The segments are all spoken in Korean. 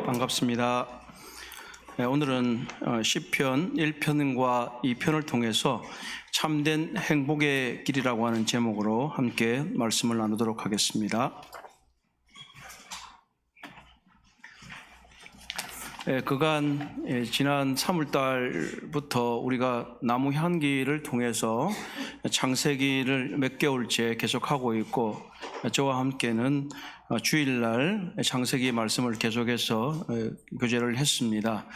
반갑습니다. 오늘은 시편 1편과 2편을 통해서 참된 행복의 길이라고 하는 제목으로 함께 말씀을 나누도록 하겠습니다. 그간 지난 3월달부터 우리가 나무 향기를 통해서 창세기를 몇 개월째 계속하고 있고, 저와 함께는 주일날 창세기 말씀을 계속해서 교제를 했습니다.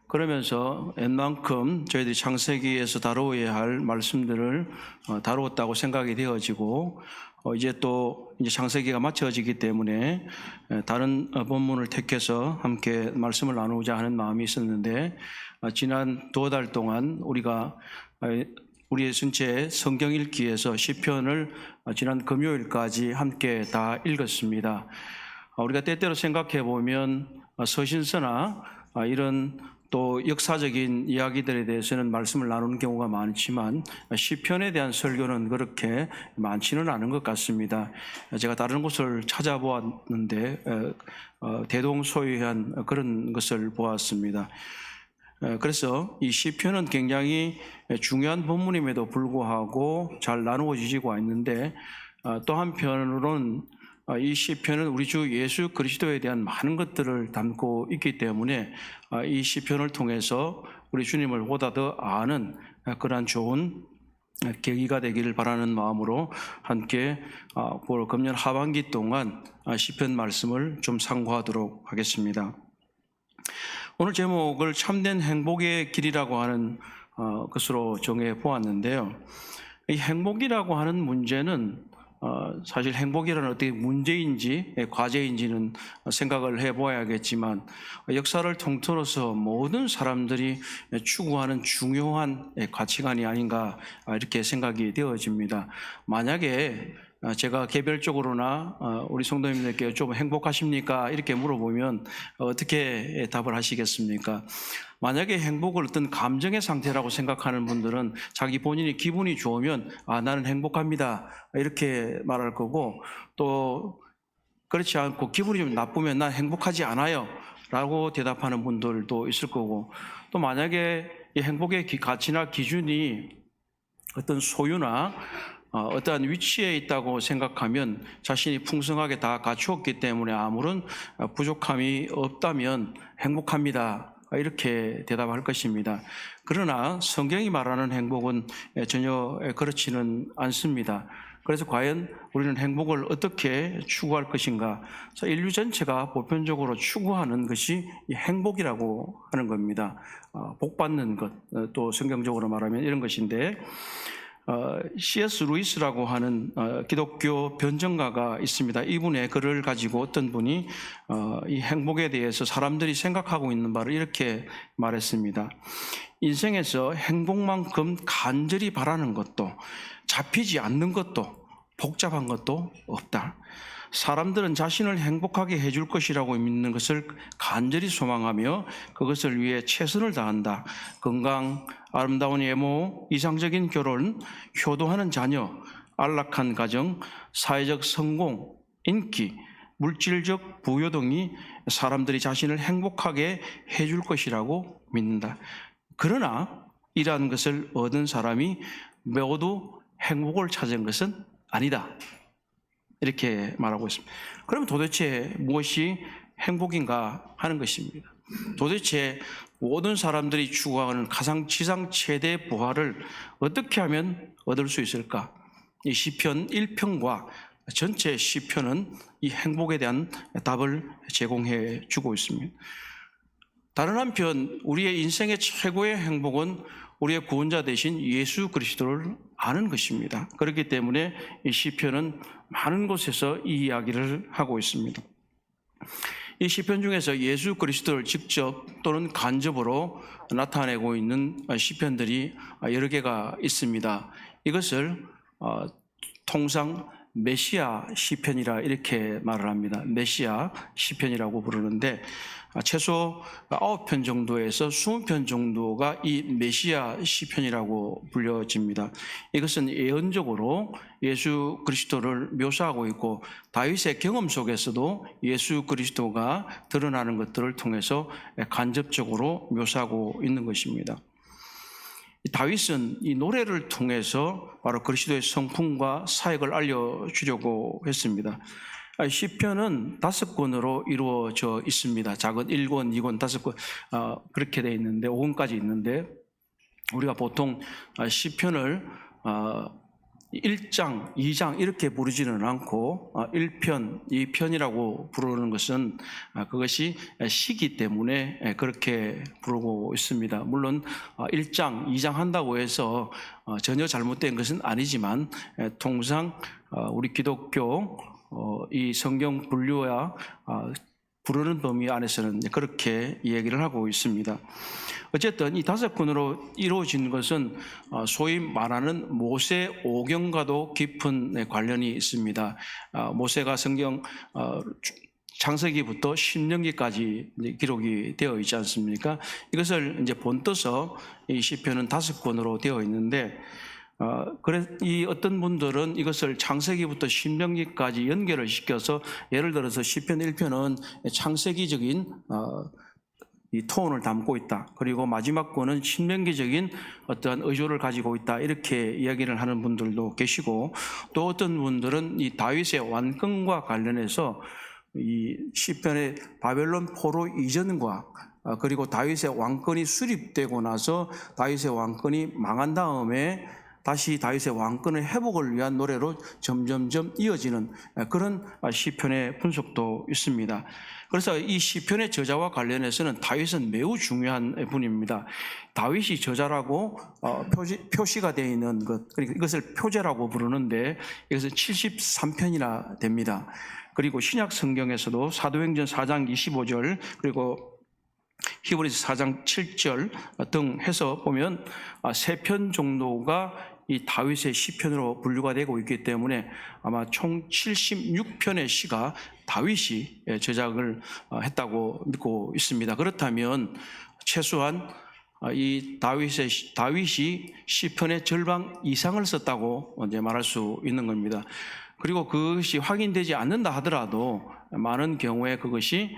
그러면서 웬만큼 저희들이 창세기에서 다루어야 할 말씀들을 다루었다고 생각이 되어지고, 이제 창세기가 마쳐지기 때문에 다른 본문을 택해서 함께 말씀을 나누고자 하는 마음이 있었는데, 지난 2달 동안 우리의 전체 성경 읽기에서 시편을 지난 금요일까지 함께 다 읽었습니다. 우리가 때때로 생각해 보면 서신서나 이런 또 역사적인 이야기들에 대해서는 말씀을 나누는 경우가 많지만 시편에 대한 설교는 그렇게 많지는 않은 것 같습니다. 제가 다른 곳을 찾아보았는데 대동소이한 그런 것을 보았습니다. 그래서 이 시편은 굉장히 중요한 본문임에도 불구하고 잘 나누어지고 있는데, 또 한편으로는 이 시편은 우리 주 예수 그리스도에 대한 많은 것들을 담고 있기 때문에 이 시편을 통해서 우리 주님을 보다 더 아는 그러한 좋은 계기가 되기를 바라는 마음으로 함께 금년 하반기 동안 시편 말씀을 좀 상고하도록 하겠습니다. 오늘 제목을 참된 행복의 길이라고 하는 것으로 정해 보았는데요. 이 행복이라고 하는 문제는 사실 행복이라는 어떻게 문제인지 과제인지는 생각을 해보아야겠지만, 역사를 통틀어서 모든 사람들이 추구하는 중요한 가치관이 아닌가 이렇게 생각이 되어집니다. 만약에 제가 개별적으로나 우리 성도님들께 좀 행복하십니까? 이렇게 물어보면 어떻게 답을 하시겠습니까? 만약에 행복을 어떤 감정의 상태라고 생각하는 분들은 자기 본인이 기분이 좋으면 나는 행복합니다 이렇게 말할 거고, 또 그렇지 않고 기분이 좀 나쁘면 난 행복하지 않아요 라고 대답하는 분들도 있을 거고, 또 만약에 이 행복의 가치나 기준이 어떤 소유나 어떠한 위치에 있다고 생각하면 자신이 풍성하게 다 갖추었기 때문에 아무런 부족함이 없다면 행복합니다 이렇게 대답할 것입니다. 그러나 성경이 말하는 행복은 전혀 그렇지는 않습니다. 그래서 과연 우리는 행복을 어떻게 추구할 것인가? 인류 전체가 보편적으로 추구하는 것이 행복이라고 하는 겁니다. 복 받는 것, 또 성경적으로 말하면 이런 것인데, C.S. 루이스라고 하는 기독교 변증가가 있습니다. 이분의 글을 가지고 어떤 분이 이 행복에 대해서 사람들이 생각하고 있는 바를 이렇게 말했습니다. 인생에서 행복만큼 간절히 바라는 것도 잡히지 않는 것도 복잡한 것도 없다. 사람들은 자신을 행복하게 해줄 것이라고 믿는 것을 간절히 소망하며 그것을 위해 최선을 다한다. 건강, 아름다운 외모, 이상적인 결혼, 효도하는 자녀, 안락한 가정, 사회적 성공, 인기, 물질적 부여 등이 사람들이 자신을 행복하게 해줄 것이라고 믿는다. 그러나 이러한 것을 얻은 사람이 모두 행복을 찾은 것은 아니다. 이렇게 말하고 있습니다. 그럼 도대체 무엇이 행복인가 하는 것입니다. 도대체 모든 사람들이 추구하는 가장 지상 최대 부활을 어떻게 하면 얻을 수 있을까? 이 시편 1편과 전체 시편은 이 행복에 대한 답을 제공해 주고 있습니다. 다른 한편 우리의 인생의 최고의 행복은 우리의 구원자 되신 예수 그리스도를 아는 것입니다. 그렇기 때문에 이 시편은 많은 곳에서 이 이야기를 하고 있습니다. 이 시편 중에서 예수 그리스도를 직접 또는 간접으로 나타내고 있는 시편들이 여러 개가 있습니다. 이것을 통상 메시아 시편이라 이렇게 말을 합니다. 메시아 시편이라고 부르는데 최소 9편 정도에서 20편 정도가 이 메시아 시편이라고 불려집니다. 이것은 예언적으로 예수 그리스도를 묘사하고 있고 다윗의 경험 속에서도 예수 그리스도가 드러나는 것들을 통해서 간접적으로 묘사하고 있는 것입니다. 다윗은 이 노래를 통해서 바로 그리스도의 성품과 사역을 알려주려고 했습니다. 시편은 5권으로 이루어져 있습니다. 작은 1권, 2권, 5권 그렇게 되어 있는데 5권까지 있는데 우리가 보통 시편을 1장, 2장 이렇게 부르지는 않고 1편, 2편이라고 부르는 것은 그것이 시기 때문에 그렇게 부르고 있습니다. 물론 1장, 2장 한다고 해서 전혀 잘못된 것은 아니지만 통상 우리 기독교 이 성경 분류와 부르는 범위 안에서는 그렇게 이야기를 하고 있습니다. 어쨌든 이 5권으로 이루어진 것은 소위 말하는 모세 오경과도 깊은 관련이 있습니다. 모세가 성경 창세기부터 신명기까지 기록이 되어 있지 않습니까? 이것을 이제 본떠서 이 시편은 5권으로 되어 있는데 이 어떤 분들은 이것을 창세기부터 신명기까지 연결을 시켜서 예를 들어서 시편 1편은 창세기적인 이 톤을 담고 있다. 그리고 마지막 권은 신명기적인 어떠한 의조를 가지고 있다. 이렇게 이야기를 하는 분들도 계시고 또 어떤 분들은 이 다윗의 왕권과 관련해서 이 시편의 바벨론 포로 이전과 그리고 다윗의 왕권이 수립되고 나서 다윗의 왕권이 망한 다음에 다시 다윗의 왕권의 회복을 위한 노래로 점점점 이어지는 그런 시편의 분석도 있습니다. 그래서 이 시편의 저자와 관련해서는 다윗은 매우 중요한 분입니다. 다윗이 저자라고 표시가 되어 있는 것, 그러니까 이것을 표제라고 부르는데 이것은 73편이나 됩니다. 그리고 신약 성경에서도 사도행전 4장 25절 그리고 히브리서 4장 7절 등 해서 보면 3편 정도가 이 다윗의 시편으로 분류가 되고 있기 때문에 아마 총 76편의 시가 다윗이 제작을 했다고 믿고 있습니다. 그렇다면 최소한 이 다윗이 시편의 절반 이상을 썼다고 이제 말할 수 있는 겁니다. 그리고 그것이 확인되지 않는다 하더라도 많은 경우에 그것이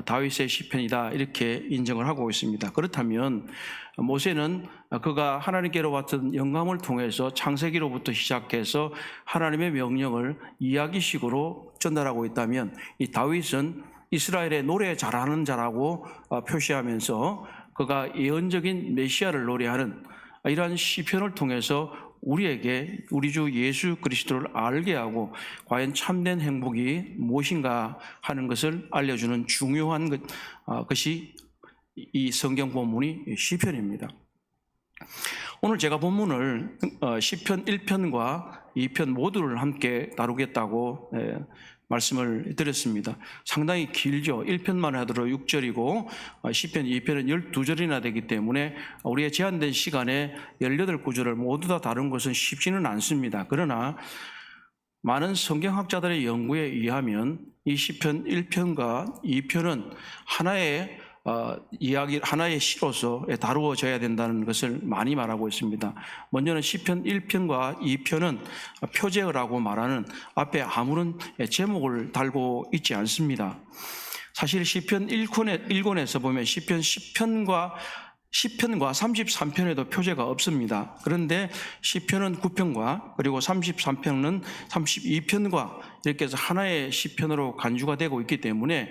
다윗의 시편이다 이렇게 인정을 하고 있습니다. 그렇다면 모세는 그가 하나님께로 받은 영감을 통해서 창세기로부터 시작해서 하나님의 명령을 이야기식으로 전달하고 있다면 이 다윗은 이스라엘의 노래 잘하는 자라고 표시하면서 그가 예언적인 메시아를 노래하는 이러한 시편을 통해서 우리에게 우리 주 예수 그리스도를 알게 하고 과연 참된 행복이 무엇인가 하는 것을 알려주는 중요한 것이 이 성경 본문이 시편입니다. 오늘 제가 본문을 시편 1편과 2편 모두를 함께 다루겠다고 말씀을 드렸습니다. 상당히 길죠. 1편만 하더라도 6절이고 시편 2편은 12절이나 되기 때문에 우리의 제한된 시간에 18구절을 모두 다 다룬 것은 쉽지는 않습니다. 그러나 많은 성경학자들의 연구에 의하면 이 시편 1편과 2편은 하나의 하나의 시로서 다루어져야 된다는 것을 많이 말하고 있습니다. 먼저는 시편 1편과 2편은 표제어라고 말하는 앞에 아무런 제목을 달고 있지 않습니다. 사실 시편 1권에서 보면 시편 10편과 33편에도 표제가 없습니다. 그런데 시편은 9편과 그리고 33편은 32편과 이렇게 해서 하나의 시편으로 간주가 되고 있기 때문에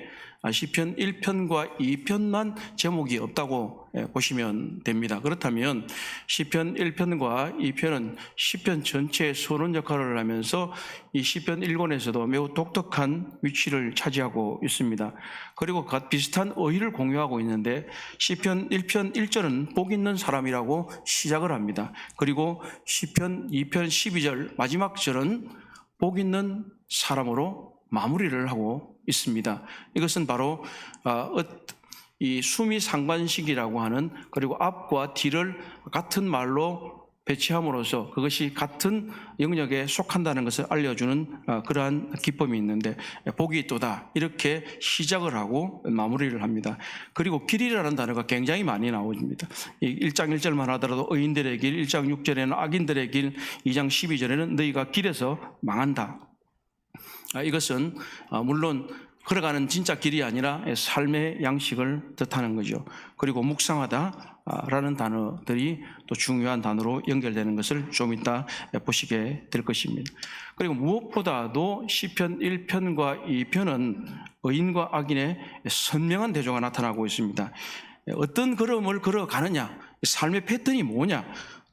시편 1편과 2편만 제목이 없다고 보시면 됩니다. 그렇다면 시편 1편과 2편은 시편 전체의 서론 역할을 하면서 이 시편 1권에서도 매우 독특한 위치를 차지하고 있습니다. 그리고 비슷한 의의를 공유하고 있는데 시편 1편 1절은 복 있는 사람이라고 시작을 합니다. 그리고 시편 2편 12절 마지막 절은 복 있는 사람으로 마무리를 하고 있습니다. 이것은 바로 이 수미상관식이라고 하는 그리고 앞과 뒤를 같은 말로 배치함으로써 그것이 같은 영역에 속한다는 것을 알려주는 그러한 기법이 있는데, 복이 있도다 이렇게 시작을 하고 마무리를 합니다. 그리고 길이라는 단어가 굉장히 많이 나옵니다. 1장 1절만 하더라도 의인들의 길, 1장 6절에는 악인들의 길, 2장 12절에는 너희가 길에서 망한다. 이것은 물론 걸어가는 진짜 길이 아니라 삶의 양식을 뜻하는 거죠. 그리고 묵상하다라는 단어들이 또 중요한 단어로 연결되는 것을 좀 이따 보시게 될 것입니다. 그리고 무엇보다도 시편 1편과 2편은 의인과 악인의 선명한 대조가 나타나고 있습니다. 어떤 걸음을 걸어가느냐, 삶의 패턴이 뭐냐,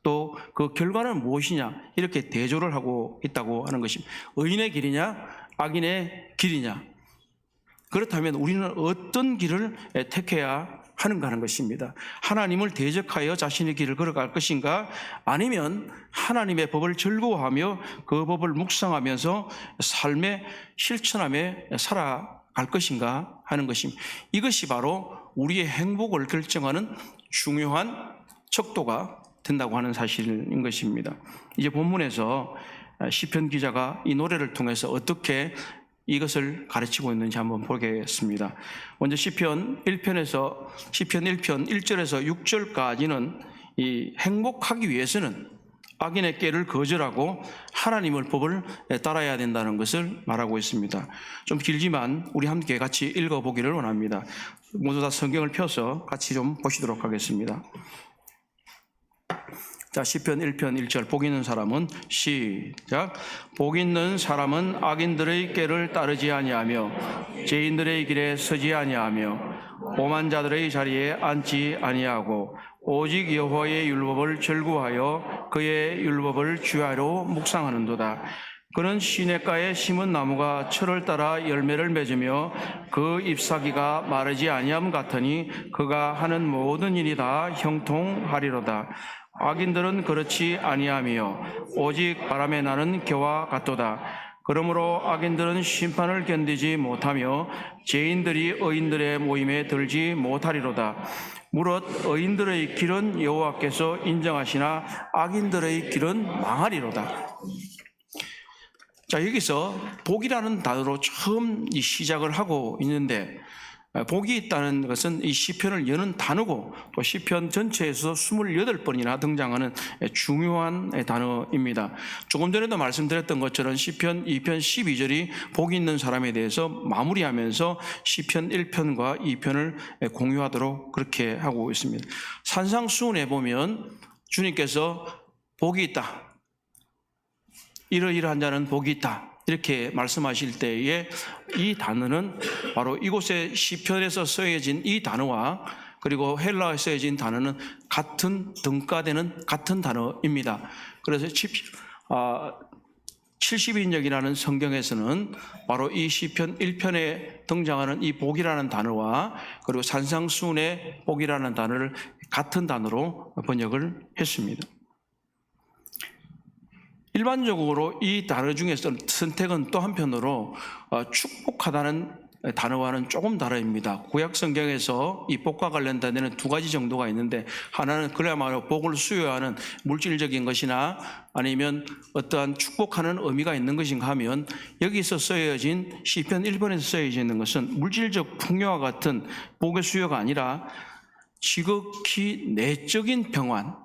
또 그 결과는 무엇이냐, 이렇게 대조를 하고 있다고 하는 것입니다. 의인의 길이냐, 악인의 길이냐. 그렇다면 우리는 어떤 길을 택해야 하는가 하는 것입니다. 하나님을 대적하여 자신의 길을 걸어갈 것인가, 아니면 하나님의 법을 즐거워하며 그 법을 묵상하면서 삶의 실천함에 살아갈 것인가 하는 것입니다. 이것이 바로 우리의 행복을 결정하는 중요한 척도가 된다고 하는 사실인 것입니다. 이제 본문에서 시편 기자가 이 노래를 통해서 어떻게 이것을 가르치고 있는지 한번 보겠습니다. 먼저 시편 1편 1절에서 6절까지는 이 행복하기 위해서는 악인의 꾀를 거절하고 하나님의 법을 따라야 된다는 것을 말하고 있습니다. 좀 길지만 우리 함께 같이 읽어보기를 원합니다. 모두 다 성경을 펴서 같이 좀 보시도록 하겠습니다. 자, 시편 1편 1절. 복 있는 사람은 시작. 복 있는 사람은 악인들의 꾀를 따르지 아니하며 죄인들의 길에 서지 아니하며 오만 자들의 자리에 앉지 아니하고 오직 여호와의 율법을 즐거워하여 그의 율법을 주야로 묵상하는도다. 그는 시냇가에 심은 나무가 철을 따라 열매를 맺으며 그 잎사귀가 마르지 아니함 같으니 그가 하는 모든 일이 다 형통하리로다. 악인들은 그렇지 아니하며 오직 바람에 나는 겨와 같도다. 그러므로 악인들은 심판을 견디지 못하며 죄인들이 의인들의 모임에 들지 못하리로다. 무릇 의인들의 길은 여호와께서 인정하시나 악인들의 길은 망하리로다. 자, 여기서 복이라는 단어로 처음 시작을 하고 있는데, 복이 있다는 것은 이 시편을 여는 단어고 또 시편 전체에서 28번이나 등장하는 중요한 단어입니다. 조금 전에도 말씀드렸던 것처럼 시편 2편 12절이 복이 있는 사람에 대해서 마무리하면서 시편 1편과 2편을 공유하도록 그렇게 하고 있습니다. 산상수훈에 보면 주님께서 복이 있다, 이러이러한 자는 복이 있다, 이렇게 말씀하실 때에 이 단어는 바로 이곳에 시편에서 쓰여진 이 단어와 그리고 헬라어에 쓰여진 단어는 같은 등가되는 같은 단어입니다. 그래서 70인역이라는 성경에서는 바로 이 시편 1편에 등장하는 이 복이라는 단어와 그리고 산상수훈의 복이라는 단어를 같은 단어로 번역을 했습니다. 일반적으로 이 단어 중에서 선택은 또 한편으로 축복하다는 단어와는 조금 다릅니다. 구약 성경에서 이 복과 관련된 데는 두 가지 정도가 있는데, 하나는 그야말로 복을 수여하는 물질적인 것이나 아니면 어떠한 축복하는 의미가 있는 것인가 하면, 여기서 쓰여진 시편 1편에서 쓰여지는 것은 물질적 풍요와 같은 복의 수요가 아니라 지극히 내적인 평안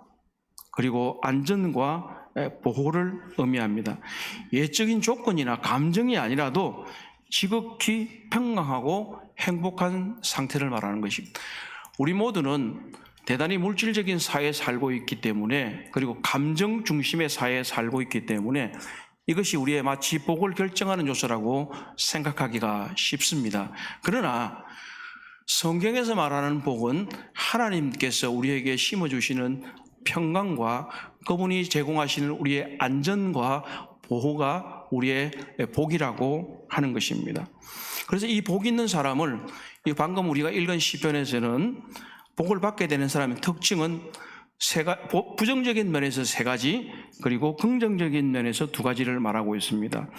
그리고 안전과 보호를 의미합니다. 예적인 조건이나 감정이 아니라도 지극히 평강하고 행복한 상태를 말하는 것입니다. 우리 모두는 대단히 물질적인 사회에 살고 있기 때문에, 그리고 감정 중심의 사회에 살고 있기 때문에 이것이 우리의 마치 복을 결정하는 요소라고 생각하기가 쉽습니다. 그러나 성경에서 말하는 복은 하나님께서 우리에게 심어주시는 평강과 그분이 제공하시는 우리의 안전과 보호가 우리의 복이라고 하는 것입니다. 그래서 이 복 있는 사람을, 방금 우리가 읽은 시편에서는 복을 받게 되는 사람의 특징은 부정적인 면에서 3가지, 그리고 긍정적인 면에서 2가지를 말하고 있습니다.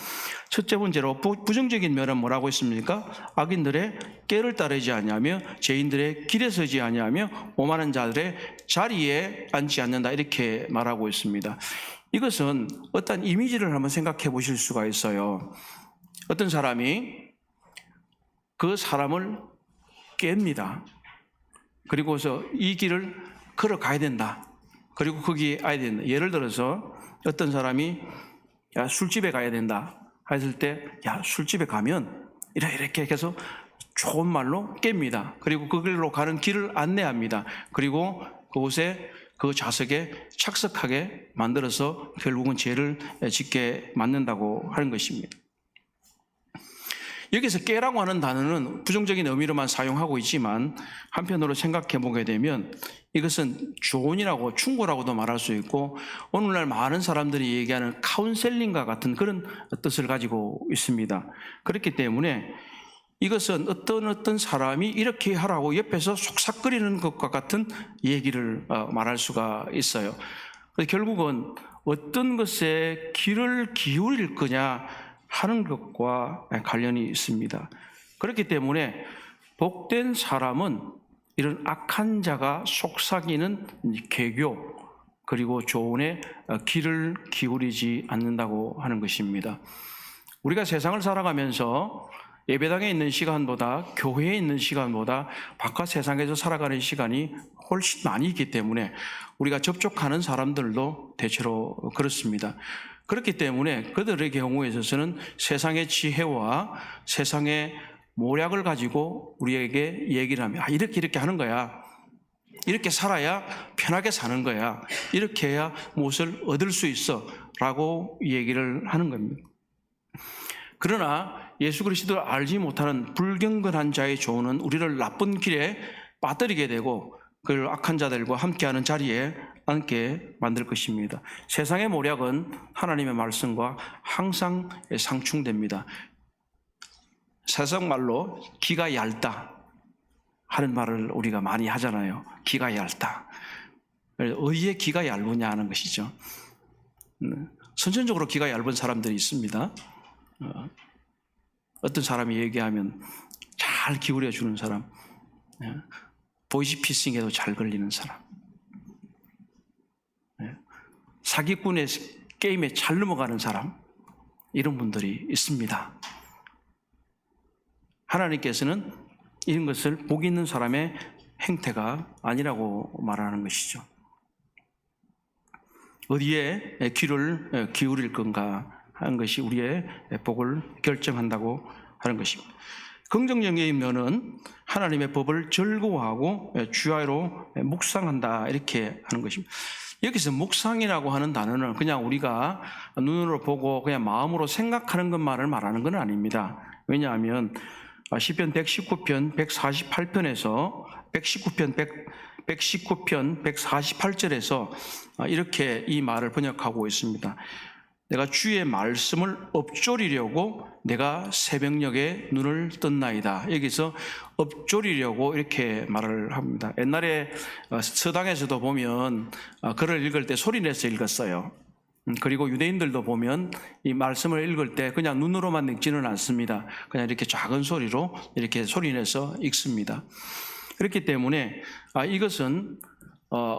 첫째 번째로 부정적인 면은 뭐라고 했습니까? 악인들의 꾀를 따르지 아니하며 죄인들의 길에 서지 아니하며 오만한 자들의 자리에 앉지 않는다, 이렇게 말하고 있습니다. 이것은 어떤 이미지를 한번 생각해 보실 수가 있어요. 어떤 사람이 그 사람을 깹니다. 그리고서 이 길을 걸어가야 된다. 그리고 거기에 가야 된다. 예를 들어서 어떤 사람이 야, 술집에 가야 된다 했을 때, 야, 술집에 가면 이렇게 해서 좋은 말로 깹니다. 그리고 그 길로 가는 길을 안내합니다. 그리고 그곳에 그 좌석에 착석하게 만들어서 결국은 죄를 짓게 만든다고 하는 것입니다. 여기서 깨라고 하는 단어는 부정적인 의미로만 사용하고 있지만 한편으로 생각해 보게 되면 이것은 조언이라고, 충고라고도 말할 수 있고 오늘날 많은 사람들이 얘기하는 카운셀링과 같은 그런 뜻을 가지고 있습니다. 그렇기 때문에 이것은 어떤 사람이 이렇게 하라고 옆에서 속삭거리는 것과 같은 얘기를 말할 수가 있어요. 결국은 어떤 것에 귀를 기울일 거냐 하는 것과 관련이 있습니다. 그렇기 때문에 복된 사람은 이런 악한 자가 속삭이는 계교 그리고 조언에 귀를 기울이지 않는다고 하는 것입니다. 우리가 세상을 살아가면서 예배당에 있는 시간보다 교회에 있는 시간보다 바깥 세상에서 살아가는 시간이 훨씬 많이 있기 때문에 우리가 접촉하는 사람들도 대체로 그렇습니다. 그렇기 때문에 그들의 경우에 있어서는 세상의 지혜와 세상의 모략을 가지고 우리에게 얘기를 하면 이렇게 하는 거야. 이렇게 살아야 편하게 사는 거야. 이렇게 해야 무엇을 얻을 수 있어 라고 얘기를 하는 겁니다. 그러나 예수 그리스도를 알지 못하는 불경건한 자의 조언은 우리를 나쁜 길에 빠뜨리게 되고 그걸 악한 자들과 함께하는 자리에 앉게 만들 것입니다. 세상의 모략은 하나님의 말씀과 항상 상충됩니다. 세상 말로 기가 얇다 하는 말을 우리가 많이 하잖아요. 기가 얇다. 어디에 기가 얇으냐 하는 것이죠. 선천적으로 기가 얇은 사람들이 있습니다. 어떤 사람이 얘기하면 잘 기울여 주는 사람, 보이스피싱에도 잘 걸리는 사람, 사기꾼의 게임에 잘 넘어가는 사람, 이런 분들이 있습니다. 하나님께서는 이런 것을 복 있는 사람의 행태가 아니라고 말하는 것이죠. 어디에 귀를 기울일 건가 하는 것이 우리의 복을 결정한다고 하는 것입니다. 긍정적인 면은 하나님의 법을 즐거워하고 주야로 묵상한다, 이렇게 하는 것입니다. 여기서 묵상이라고 하는 단어는 그냥 우리가 눈으로 보고 그냥 마음으로 생각하는 것만을 말하는 건 아닙니다. 왜냐하면 시편 119편 148편에서 119편 148절에서 이렇게 이 말을 번역하고 있습니다. 내가 주의 말씀을 엎조리려고 내가 새벽녘에 눈을 떴나이다. 여기서 엎조리려고 이렇게 말을 합니다. 옛날에 서당에서도 보면 글을 읽을 때 소리내서 읽었어요. 그리고 유대인들도 보면 이 말씀을 읽을 때 그냥 눈으로만 읽지는 않습니다. 그냥 이렇게 작은 소리로 이렇게 소리내서 읽습니다. 그렇기 때문에 이것은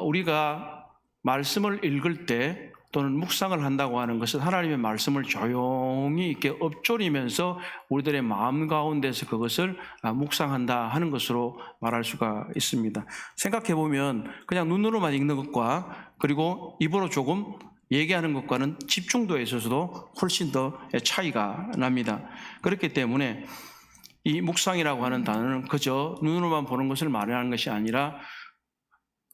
우리가 말씀을 읽을 때 또는 묵상을 한다고 하는 것은 하나님의 말씀을 조용히 이렇게 엎조리면서 우리들의 마음 가운데서 그것을 묵상한다 하는 것으로 말할 수가 있습니다. 생각해 보면 그냥 눈으로만 읽는 것과 그리고 입으로 조금 얘기하는 것과는 집중도에 있어서도 훨씬 더 차이가 납니다. 그렇기 때문에 이 묵상이라고 하는 단어는 그저 눈으로만 보는 것을 말하는 것이 아니라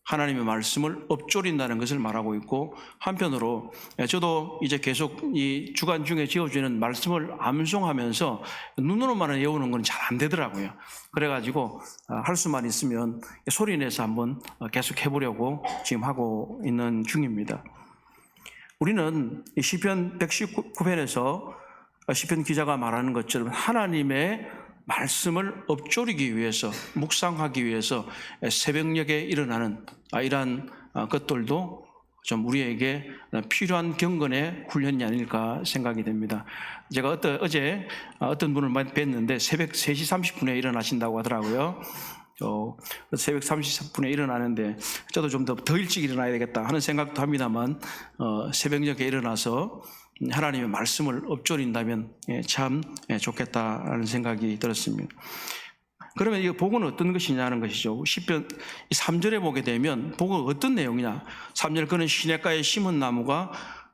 하나님의 말씀을 엎조린다는 것을 말하고 있고, 한편으로 저도 이제 계속 이 주간 중에 지어주는 말씀을 암송하면서 눈으로만 외우는 건 잘 안 되더라고요. 그래가지고 할 수만 있으면 소리내서 한번 계속 해보려고 지금 하고 있는 중입니다. 우리는 시편 119편에서 시편 기자가 말하는 것처럼 하나님의 말씀을 엎조리기 위해서, 묵상하기 위해서 새벽녘에 일어나는 이러한 것들도 좀 우리에게 필요한 경건의 훈련이 아닐까 생각이 됩니다. 제가 어제 어떤 분을 뵀는데 새벽 3시 30분에 일어나신다고 하더라고요. 새벽 30분에 일어나는데 저도 좀 더 일찍 일어나야 되겠다 하는 생각도 합니다만 새벽녘에 일어나서 하나님의 말씀을 읊조린다면 참 좋겠다는 생각이 들었습니다. 그러면 이 복은 어떤 것이냐는 것이죠. 시편 3절에 보게 되면 복은 어떤 내용이냐. 3절 그는 시냇가에 심은 나무가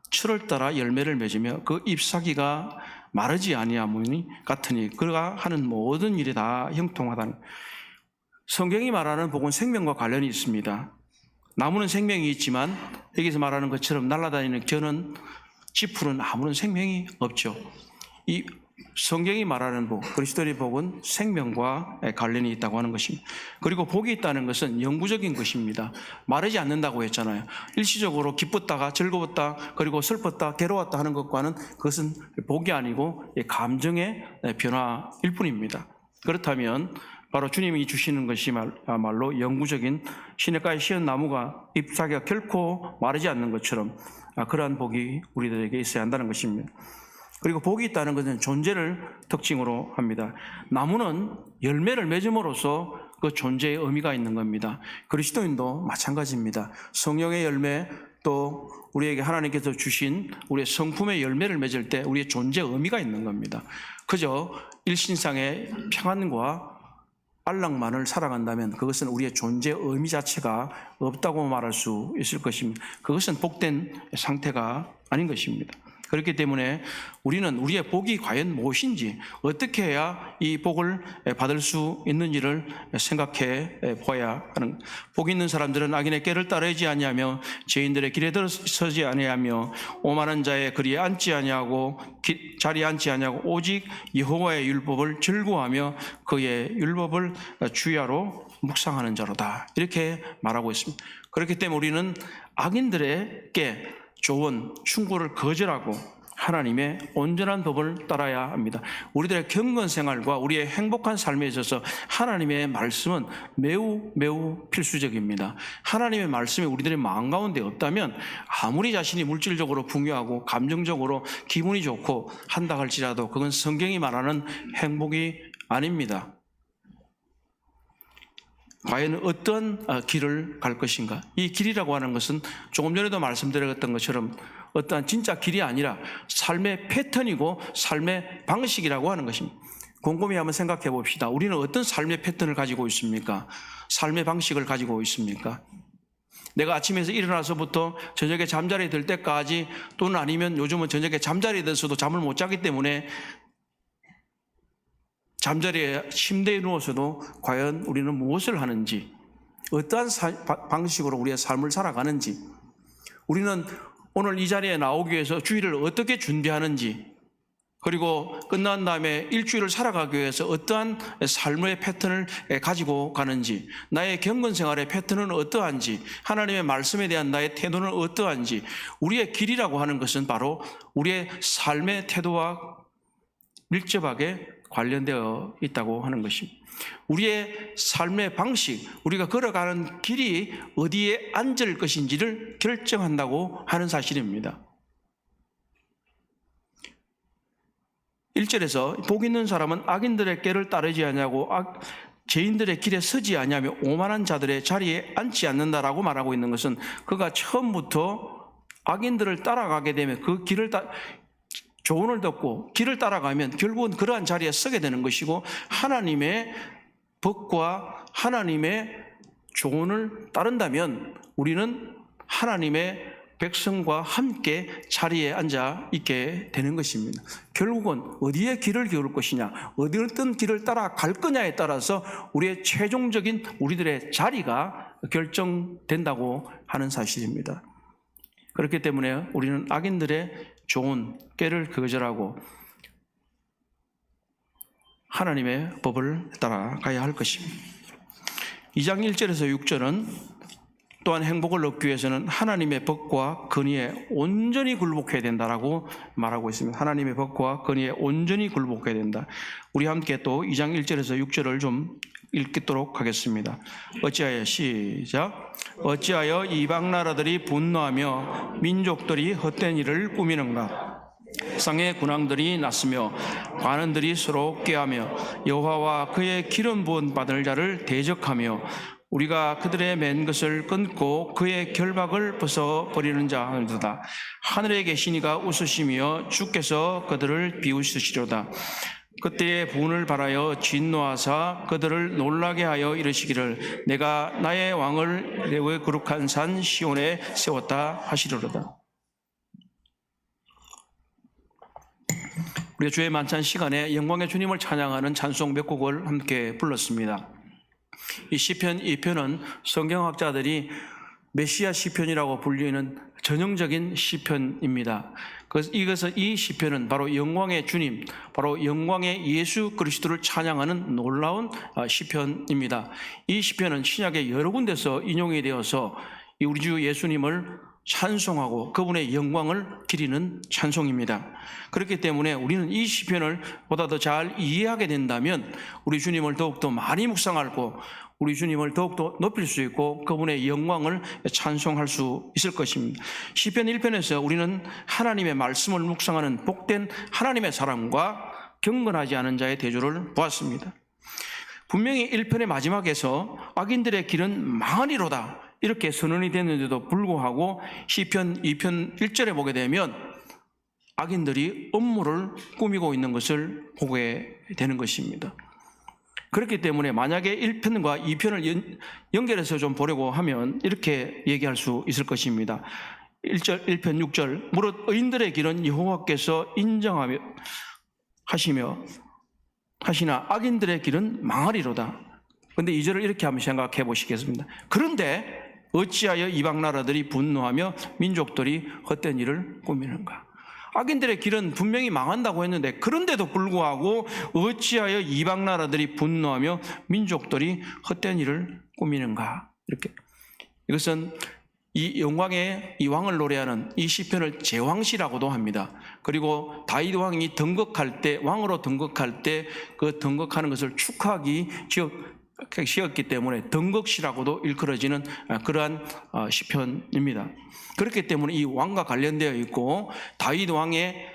철을 따라 열매를 맺으며 그 잎사귀가 마르지 아니하므니 같으니 그가 하는 모든 일이 다 형통하다는. 성경이 말하는 복은 생명과 관련이 있습니다. 나무는 생명이 있지만 여기서 말하는 것처럼 날아다니는 겨는 지푸는 아무런 생명이 없죠. 이 성경이 말하는 복, 그리스도의 복은 생명과 관련이 있다고 하는 것입니다. 그리고 복이 있다는 것은 영구적인 것입니다. 마르지 않는다고 했잖아요. 일시적으로 기뻤다가 즐거웠다, 그리고 슬펐다, 괴로웠다 하는 것과는 그것은 복이 아니고 감정의 변화일 뿐입니다. 그렇다면 바로 주님이 주시는 것이 말로 영구적인 시냇가에 심은 나무가 잎사귀가 결코 마르지 않는 것처럼 그러한 복이 우리들에게 있어야 한다는 것입니다. 그리고 복이 있다는 것은 존재를 특징으로 합니다. 나무는 열매를 맺음으로써 그 존재의 의미가 있는 겁니다. 그리스도인도 마찬가지입니다. 성령의 열매 또 우리에게 하나님께서 주신 우리의 성품의 열매를 맺을 때 우리의 존재의 의미가 있는 겁니다. 그저 일신상의 평안과 안락만을 살아간다면 그것은 우리의 존재의 의미 자체가 없다고 말할 수 있을 것입니다. 그것은 복된 상태가 아닌 것입니다. 그렇기 때문에 우리는 우리의 복이 과연 무엇인지 어떻게 해야 이 복을 받을 수 있는지를 생각해 보아야 하는. 복 있는 사람들은 악인의 꾀를 따르지 아니하며 죄인들의 길에 들어서지 아니하며 오만한 자의 거리에 앉지 아니하고 자리에 앉지 아니하고 오직 여호와의 율법을 즐거워하며 그의 율법을 주야로 묵상하는 자로다. 이렇게 말하고 있습니다. 그렇기 때문에 우리는 악인들에게 조언, 충고를 거절하고 하나님의 온전한 법을 따라야 합니다. 우리들의 경건 생활과 우리의 행복한 삶에 있어서 하나님의 말씀은 매우 필수적입니다. 하나님의 말씀이 우리들의 마음 가운데 없다면 아무리 자신이 물질적으로 풍요하고 감정적으로 기분이 좋고 한다 할지라도 그건 성경이 말하는 행복이 아닙니다. 과연 어떤 길을 갈 것인가? 이 길이라고 하는 것은 조금 전에도 말씀드렸던 것처럼 어떠한 진짜 길이 아니라 삶의 패턴이고 삶의 방식이라고 하는 것입니다. 곰곰이 한번 생각해 봅시다. 우리는 어떤 삶의 패턴을 가지고 있습니까? 삶의 방식을 가지고 있습니까? 내가 아침에서 일어나서부터 저녁에 잠자리에 들 때까지 또는 아니면 요즘은 저녁에 잠자리에 들어서도 잠을 못 자기 때문에 잠자리에 침대에 누워서도 과연 우리는 무엇을 하는지, 어떠한 방식으로 우리의 삶을 살아가는지, 우리는 오늘 이 자리에 나오기 위해서 주일을 어떻게 준비하는지, 그리고 끝난 다음에 일주일을 살아가기 위해서 어떠한 삶의 패턴을 가지고 가는지, 나의 경건 생활의 패턴은 어떠한지, 하나님의 말씀에 대한 나의 태도는 어떠한지, 우리의 길이라고 하는 것은 바로 우리의 삶의 태도와 밀접하게 관련되어 있다고 하는 것입니다. 우리의 삶의 방식, 우리가 걸어가는 길이 어디에 앉을 것인지를 결정한다고 하는 사실입니다. 1절에서 복 있는 사람은 악인들의 꾀를 따르지 아니하고 죄인들의 길에 서지 아니하며 오만한 자들의 자리에 앉지 않는다라고 말하고 있는 것은 그가 처음부터 악인들을 따라가게 되면 그 길을 조언을 듣고 길을 따라가면 결국은 그러한 자리에 서게 되는 것이고 하나님의 법과 하나님의 조언을 따른다면 우리는 하나님의 백성과 함께 자리에 앉아 있게 되는 것입니다. 결국은 어디에 길을 기울일 것이냐, 어떤 길을 따라갈 거냐에 따라서 우리의 최종적인 우리들의 자리가 결정된다고 하는 사실입니다. 그렇기 때문에 우리는 악인들의 좋은 꾀를 거절하고 하나님의 법을 따라가야 할 것입니다. 2장 1절에서 6절은 또한 행복을 얻기 위해서는 하나님의 법과 권위에 온전히 굴복해야 된다라고 말하고 있습니다. 하나님의 법과 권위에 온전히 굴복해야 된다. 우리 함께 또 2장 1절에서 6절을 좀 읽도록 하겠습니다. 어찌하여 시작. 어찌하여 이방 나라들이 분노하며 민족들이 헛된 일을 꾸미는가. 세상의 군왕들이 났으며 관원들이 서로 꾀하며 여호와와 그의 기름 부은 받을 자를 대적하며 우리가 그들의 맨 것을 끊고 그의 결박을 벗어버리는 자 하는도다. 하늘에 계신 이가 웃으시며 주께서 그들을 비웃으시려다. 그때의 분을 바라여 진노하사 그들을 놀라게 하여 이르시기를 내가 나의 왕을 레위의 거룩한 산 시온에 세웠다 하시리로다. 우리가 주의 만찬 시간에 영광의 주님을 찬양하는 찬송 몇 곡을 함께 불렀습니다. 이 시편 2편은 성경학자들이 메시아 시편이라고 불리는 전형적인 시편입니다. 이것은 이 시편은 바로 영광의 주님, 바로 영광의 예수 그리스도를 찬양하는 놀라운 시편입니다. 이 시편은 신약의 여러 군데서 인용이 되어서 우리 주 예수님을 찬송하고 그분의 영광을 기리는 찬송입니다. 그렇기 때문에 우리는 이 시편을 보다 더 잘 이해하게 된다면 우리 주님을 더욱더 많이 묵상하고 우리 주님을 더욱더 높일 수 있고 그분의 영광을 찬송할 수 있을 것입니다. 시편 1편에서 우리는 하나님의 말씀을 묵상하는 복된 하나님의 사람과 경건하지 않은 자의 대조를 보았습니다. 분명히 1편의 마지막에서 악인들의 길은 망하리로다 이렇게 선언이 됐는데도 불구하고 시편 2편 1절에 보게 되면 악인들이 음모를 꾸미고 있는 것을 보게 되는 것입니다. 그렇기 때문에 만약에 1편과 2편을 연결해서 좀 보려고 하면 이렇게 얘기할 수 있을 것입니다. 1편 6절 무릇 의인들의 길은 여호와께서 인정하며 하시나 악인들의 길은 망하리로다. 그런데 2절을 이렇게 한번 생각해 보시겠습니다. 그런데 어찌하여 이방 나라들이 분노하며 민족들이 헛된 일을 꾸미는가. 악인들의 길은 분명히 망한다고 했는데 그런데도 불구하고 어찌하여 이방 나라들이 분노하며 민족들이 헛된 일을 꾸미는가. 이렇게 이것은 이 영광의 이 왕을 노래하는 이 시편을 제왕시라고도 합니다. 그리고 다윗 왕이 왕으로 등극할 때 그 등극하는 것을 축하하기 시였기 때문에 등극시라고도 일컬어지는 그러한 시편입니다. 그렇기 때문에 이 왕과 관련되어 있고 다윗 왕의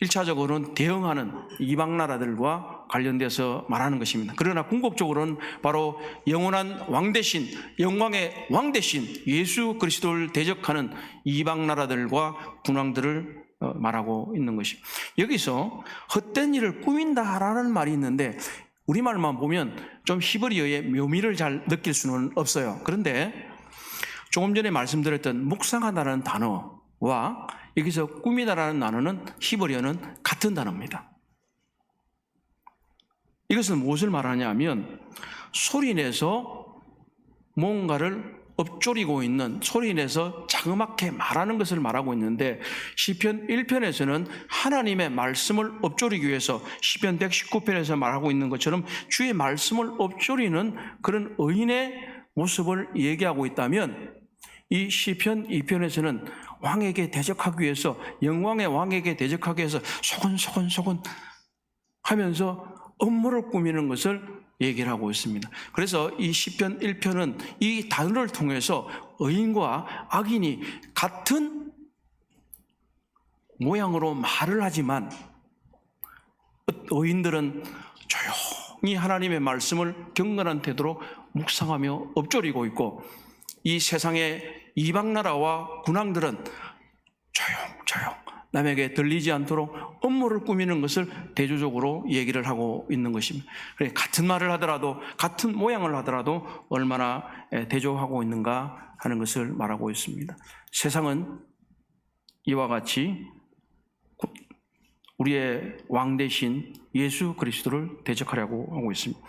1차적으로는 대응하는 이방 나라들과 관련돼서 말하는 것입니다. 그러나 궁극적으로는 바로 영원한 왕 대신 영광의 왕 대신 예수 그리스도를 대적하는 이방 나라들과 군왕들을 말하고 있는 것입니다. 여기서 헛된 일을 꾸민다라는 말이 있는데 우리말만 보면 좀 히브리어의 묘미를 잘 느낄 수는 없어요. 그런데 조금 전에 말씀드렸던 묵상하다라는 단어와 여기서 꾸미다라는 단어는 히브리어는 같은 단어입니다. 이것은 무엇을 말하냐면 소리내서 뭔가를 엎조리고 있는, 소리내서 자그맣게 말하는 것을 말하고 있는데 시편 1편에서는 하나님의 말씀을 엎조리기 위해서 시편 119편에서 말하고 있는 것처럼 주의 말씀을 엎조리는 그런 의인의 모습을 얘기하고 있다면 이 시편 2편에서는 왕에게 대적하기 위해서 영광의 왕에게 대적하기 위해서 소곤소곤 하면서 업무를 꾸미는 것을 얘기를 하고 있습니다. 그래서 이 시편 1편은 이 단어를 통해서 의인과 악인이 같은 모양으로 말을 하지만 의인들은 조용히 하나님의 말씀을 경건한 태도로 묵상하며 엎조리고 있고 이 세상의 이방나라와 군왕들은 조용 남에게 들리지 않도록 업무를 꾸미는 것을 대조적으로 얘기를 하고 있는 것입니다. 같은 말을 하더라도 같은 모양을 하더라도 얼마나 대조하고 있는가 하는 것을 말하고 있습니다. 세상은 이와 같이 우리의 왕 대신 예수 그리스도를 대적하려고 하고 있습니다.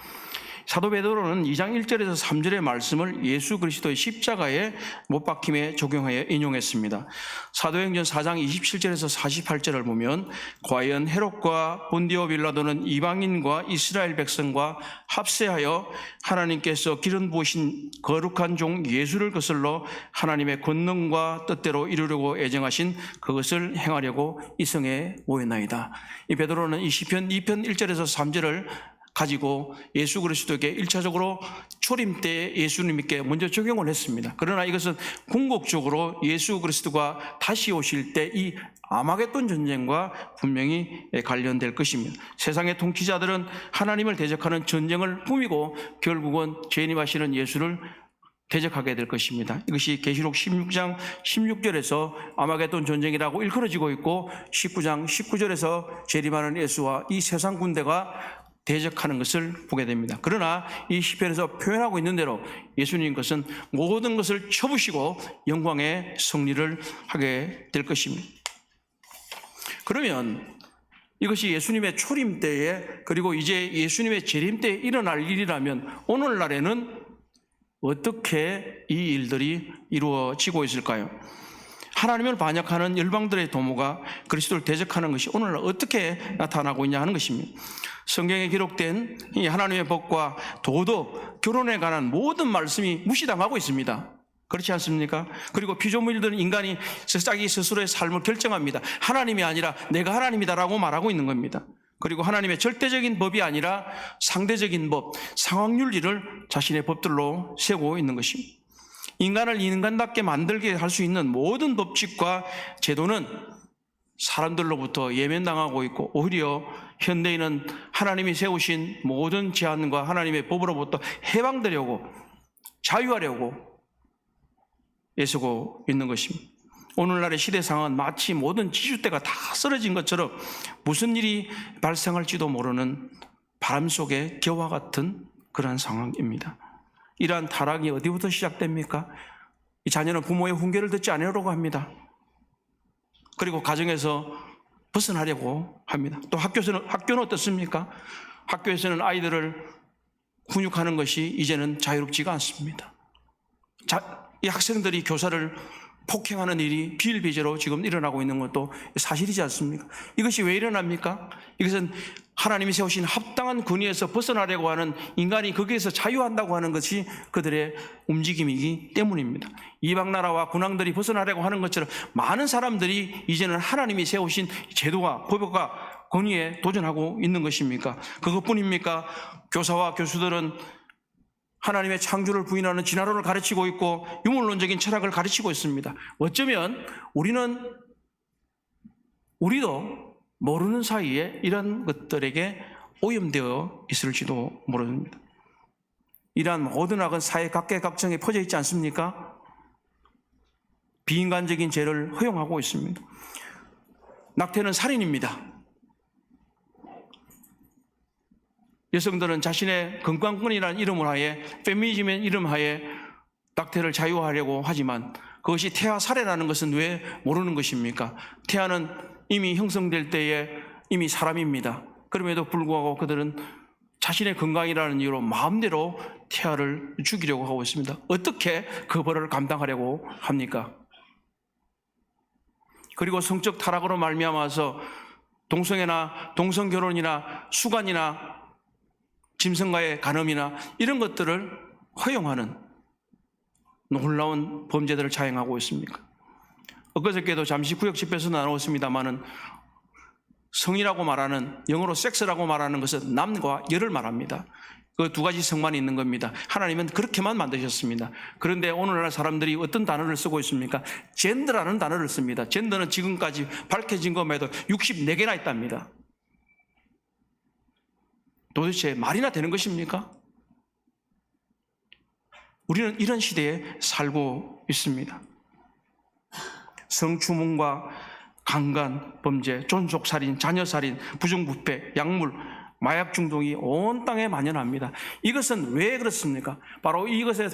사도 베드로는 2장 1절에서 3절의 말씀을 예수 그리스도의 십자가에 못 박힘에 적용하여 인용했습니다. 사도행전 4장 27절에서 48절을 보면 과연 헤롯과 본디오 빌라도는 이방인과 이스라엘 백성과 합세하여 하나님께서 기름 부으신 거룩한 종 예수를 거슬러 하나님의 권능과 뜻대로 이루려고 애정하신 그것을 행하려고 이성에 모였나이다. 이 베드로는 이 시편 2편 1절에서 3절을 가지고 예수 그리스도에게 1차적으로 초림 때 예수님께 먼저 적용을 했습니다. 그러나 이것은 궁극적으로 예수 그리스도가 다시 오실 때 이 아마겟돈 전쟁과 분명히 관련될 것입니다. 세상의 통치자들은 하나님을 대적하는 전쟁을 꾸미고 결국은 재림하시는 예수를 대적하게 될 것입니다. 이것이 계시록 16장 16절에서 아마겟돈 전쟁이라고 일컬어지고 있고 19장 19절에서 재림하는 예수와 이 세상 군대가 대적하는 것을 보게 됩니다. 그러나 이 시편에서 표현하고 있는 대로 예수님 것은 모든 것을 쳐부시고 영광의 승리를 하게 될 것입니다. 그러면 이것이 예수님의 초림 때에 그리고 이제 예수님의 재림 때에 일어날 일이라면 오늘날에는 어떻게 이 일들이 이루어지고 있을까요? 하나님을 반역하는 열방들의 도모가 그리스도를 대적하는 것이 오늘날 어떻게 나타나고 있냐 하는 것입니다. 성경에 기록된 이 하나님의 법과 도덕, 결혼에 관한 모든 말씀이 무시당하고 있습니다. 그렇지 않습니까? 그리고 피조물들은 인간이 자기 스스로의 삶을 결정합니다. 하나님이 아니라 내가 하나님이다라고 말하고 있는 겁니다. 그리고 하나님의 절대적인 법이 아니라 상대적인 법, 상황윤리를 자신의 법들로 세우고 있는 것입니다. 인간을 인간답게 만들게 할 수 있는 모든 법칙과 제도는 사람들로부터 예면당하고 있고 오히려 현대인은 하나님이 세우신 모든 제한과 하나님의 법으로부터 해방되려고 자유하려고 애쓰고 있는 것입니다. 오늘날의 시대상은 마치 모든 지주대가 다 쓰러진 것처럼 무슨 일이 발생할지도 모르는 바람 속의 겨와 같은 그런 상황입니다. 이러한 타락이 어디부터 시작됩니까? 이 자녀는 부모의 훈계를 듣지 않으려고 합니다. 그리고 가정에서 벗어나려고 합니다. 또 학교는 어떻습니까? 학교에서는 아이들을 훈육하는 것이 이제는 자유롭지가 않습니다. 이 학생들이 교사를 폭행하는 일이 비일비재로 지금 일어나고 있는 것도 사실이지 않습니까? 이것이 왜 일어납니까? 이것은 하나님이 세우신 합당한 권위에서 벗어나려고 하는 인간이 거기에서 자유한다고 하는 것이 그들의 움직임이기 때문입니다. 이방 나라와 군왕들이 벗어나려고 하는 것처럼 많은 사람들이 이제는 하나님이 세우신 제도와 법과 권위에 도전하고 있는 것입니까? 그것뿐입니까? 교사와 교수들은 하나님의 창조를 부인하는 진화론을 가르치고 있고 유물론적인 철학을 가르치고 있습니다. 어쩌면 우리도 모르는 사이에 이런 것들에게 오염되어 있을지도 모릅니다. 이러한 모든 악은 사회 각계각층에 퍼져 있지 않습니까? 비인간적인 죄를 허용하고 있습니다. 낙태는 살인입니다. 여성들은 자신의 건강권이라는 이름을 하에 페미니즘의 이름 하에 낙태를 자유화하려고 하지만 그것이 태아 살해라는 것은 왜 모르는 것입니까? 태아는 이미 형성될 때에 이미 사람입니다. 그럼에도 불구하고 그들은 자신의 건강이라는 이유로 마음대로 태아를 죽이려고 하고 있습니다. 어떻게 그 벌을 감당하려고 합니까? 그리고 성적 타락으로 말미암아서 동성애나 동성결혼이나 수간이나 짐승과의 간음이나 이런 것들을 허용하는 놀라운 범죄들을 자행하고 있습니까? 엊그저께도 잠시 구역 집회에서 나누었습니다마는 성이라고 말하는, 영어로 섹스라고 말하는 것은 남과 여를 말합니다. 그 두 가지 성만 있는 겁니다. 하나님은 그렇게만 만드셨습니다. 그런데 오늘날 사람들이 어떤 단어를 쓰고 있습니까? 젠더라는 단어를 씁니다. 젠더는 지금까지 밝혀진 것만 해도 64개나 있답니다. 도대체 말이나 되는 것입니까? 우리는 이런 시대에 살고 있습니다. 성추문과 강간, 범죄, 존속살인, 자녀살인, 부정부패, 약물, 마약 중독이 온 땅에 만연합니다. 이것은 왜 그렇습니까? 바로 이것에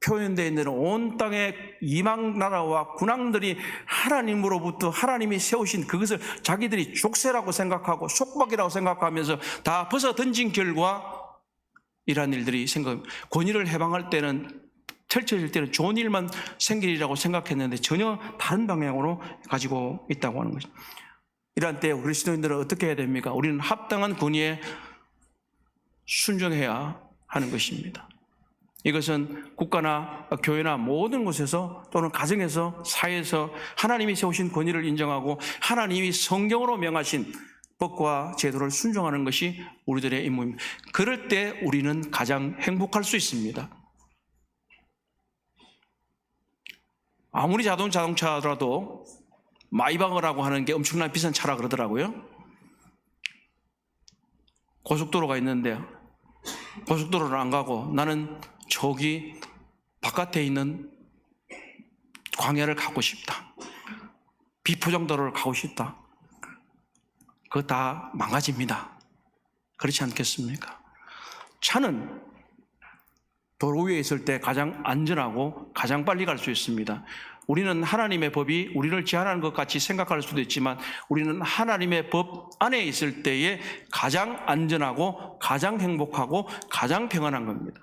표현되어 있는 온 땅의 이방 나라와 군왕들이 하나님으로부터 하나님이 세우신 그것을 자기들이 족쇄라고 생각하고 속박이라고 생각하면서 다 벗어 던진 결과 이러한 일들이 권위를 해방할 때는 펼쳐질 때는 좋은 일만 생기리라고 생각했는데 전혀 다른 방향으로 가지고 있다고 하는 것입니다. 이러한 때 그리스도인들은 어떻게 해야 됩니까? 우리는 합당한 권위에 순종해야 하는 것입니다. 이것은 국가나 교회나 모든 곳에서 또는 가정에서 사회에서 하나님이 세우신 권위를 인정하고 하나님이 성경으로 명하신 법과 제도를 순종하는 것이 우리들의 임무입니다. 그럴 때 우리는 가장 행복할 수 있습니다. 아무리 자동차라도 마이바흐라고 하는 게 엄청나게 비싼 차라 그러더라고요. 고속도로가 있는데 고속도로를 안 가고 나는 저기 바깥에 있는 광야를 가고 싶다. 비포장도로를 가고 싶다. 그거 다 망가집니다. 그렇지 않겠습니까? 차는 도로 위에 있을 때 가장 안전하고 가장 빨리 갈 수 있습니다. 우리는 하나님의 법이 우리를 제한하는 것 같이 생각할 수도 있지만 우리는 하나님의 법 안에 있을 때에 가장 안전하고 가장 행복하고 가장 평안한 겁니다.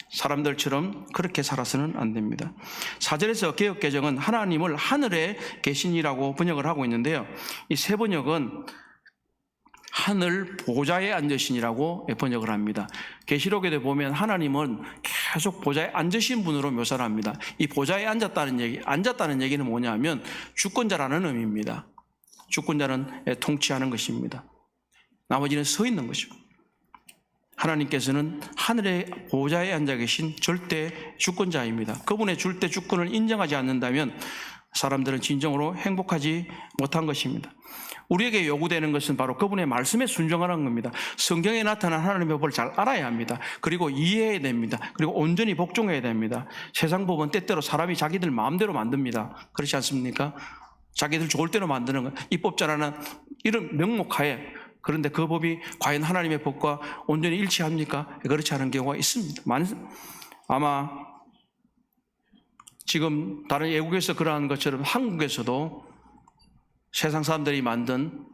사람들처럼 그렇게 살아서는 안 됩니다. 4절에서 개역개정은 하나님을 하늘에 계신이라고 번역을 하고 있는데요. 이 세 번역은 하늘 보좌에 앉으신이라고 번역을 합니다. 계시록에 보면 하나님은 계속 보좌에 앉으신 분으로 묘사를 합니다. 이 보좌에 앉았다는 얘기는 뭐냐면 주권자라는 의미입니다. 주권자는 통치하는 것입니다. 나머지는 서 있는 거죠. 하나님께서는 하늘의 보좌에 앉아 계신 절대 주권자입니다. 그분의 절대 주권을 인정하지 않는다면 사람들은 진정으로 행복하지 못한 것입니다. 우리에게 요구되는 것은 바로 그분의 말씀에 순종하는 겁니다. 성경에 나타난 하나님의 법을 잘 알아야 합니다. 그리고 이해해야 됩니다. 그리고 온전히 복종해야 됩니다. 세상 법은 때때로 사람이 자기들 마음대로 만듭니다. 그렇지 않습니까? 자기들 좋을 대로 만드는 것, 입법자라는 이런 명목하에. 그런데 그 법이 과연 하나님의 법과 온전히 일치합니까? 그렇지 않은 경우가 있습니다. 아마 지금 다른 외국에서 그러한 것처럼 한국에서도 세상 사람들이 만든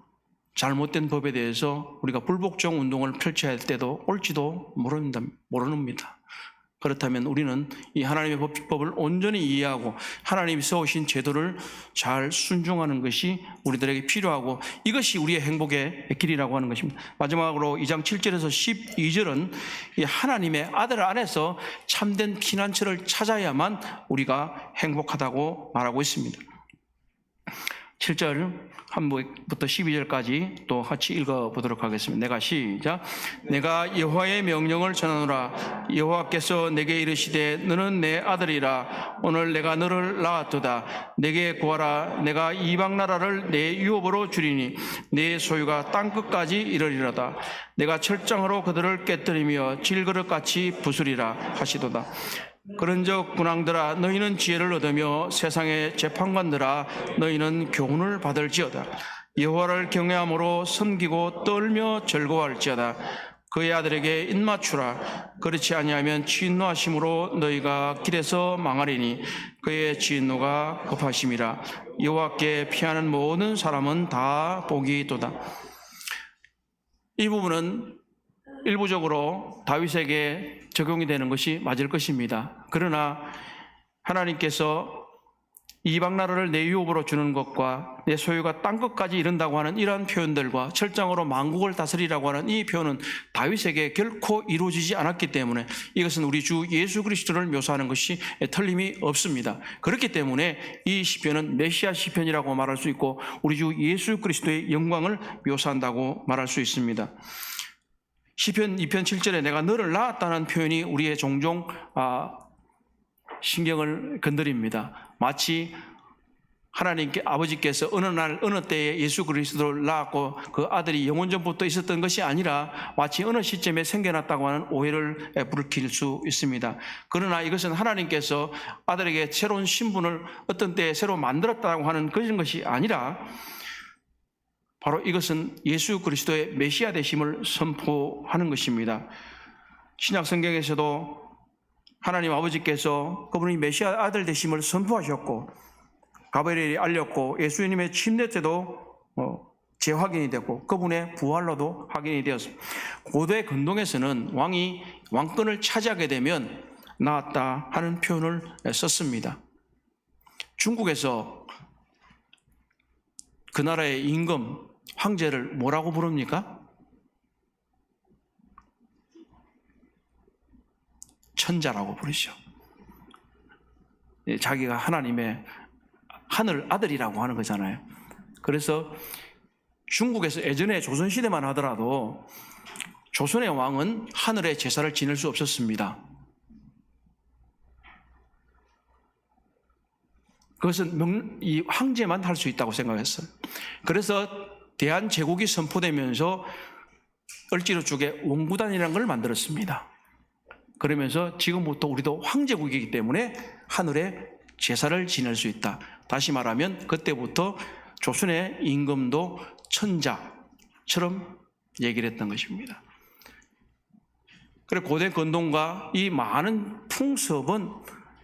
잘못된 법에 대해서 우리가 불복종 운동을 펼쳐야 할 때도 올지도 모릅니다. 그렇다면 우리는 이 하나님의 법을 온전히 이해하고 하나님이 세우신 제도를 잘 순종하는 것이 우리들에게 필요하고 이것이 우리의 행복의 길이라고 하는 것입니다. 마지막으로 2장 7절에서 12절은 이 하나님의 아들 안에서 참된 피난처를 찾아야만 우리가 행복하다고 말하고 있습니다. 7절 한부터 12절까지 또 같이 읽어보도록 하겠습니다. 내가 시작. 내가 여호와의 명령을 전하노라. 여호와께서 내게 이르시되 너는 내 아들이라. 오늘 내가 너를 낳았도다. 내게 구하라. 내가 이방 나라를 내 유업으로 주리니 내 소유가 땅끝까지 이르리로다. 내가 철장으로 그들을 깨뜨리며 질그릇같이 부수리라 하시도다. 그런즉 군왕들아 너희는 지혜를 얻으며 세상의 재판관들아 너희는 교훈을 받을지어다. 여호와를 경외함으로 섬기고 떨며 즐거워할지어다. 그의 아들에게 입맞추라. 그렇지 아니하면 진노하심으로 너희가 길에서 망하리니 그의 진노가 급하심이라. 여호와께 피하는 모든 사람은 다 복이 있도다. 이 부분은 일부적으로 다윗에게 적용이 되는 것이 맞을 것입니다. 그러나 하나님께서 이방 나라를 내 유업으로 주는 것과 내 소유가 땅끝까지 이른다고 하는 이러한 표현들과 철장으로 만국을 다스리라고 하는 이 표현은 다윗에게 결코 이루어지지 않았기 때문에 이것은 우리 주 예수 그리스도를 묘사하는 것이 틀림이 없습니다. 그렇기 때문에 이 시편은 메시아 시편이라고 말할 수 있고 우리 주 예수 그리스도의 영광을 묘사한다고 말할 수 있습니다. 시편 2편 7절에 내가 너를 낳았다는 표현이 우리의 종종 신경을 건드립니다. 마치 하나님께 아버지께서 어느 날 어느 때에 예수 그리스도를 낳았고 그 아들이 영원 전부터 있었던 것이 아니라 마치 어느 시점에 생겨났다고 하는 오해를 불러일으킬 수 있습니다. 그러나 이것은 하나님께서 아들에게 새로운 신분을 어떤 때에 새로 만들었다고 하는 그런 것이 아니라 바로 이것은 예수 그리스도의 메시아 되심을 선포하는 것입니다. 신약 성경에서도 하나님 아버지께서 그분이 메시아 아들 되심을 선포하셨고 가브리엘이 알렸고 예수님의 침례 때도 재확인이 됐고 그분의 부활로도 확인이 되었습니다. 고대 근동에서는 왕이 왕권을 차지하게 되면 나았다 하는 표현을 썼습니다. 중국에서 그 나라의 임금, 황제를 뭐라고 부릅니까? 천자라고 부르죠. 자기가 하나님의 하늘 아들이라고 하는 거잖아요. 그래서 중국에서 예전에 조선시대만 하더라도 조선의 왕은 하늘의 제사를 지낼 수 없었습니다. 그것은 이 황제만 할 수 있다고 생각했어요. 그래서 대한제국이 선포되면서 을지로 쪽에 원구단이라는 걸 만들었습니다. 그러면서 지금부터 우리도 황제국이기 때문에 하늘의 제사를 지낼 수 있다. 다시 말하면 그때부터 조선의 임금도 천자처럼 얘기를 했던 것입니다. 그리고 고대 근동과 이 많은 풍습은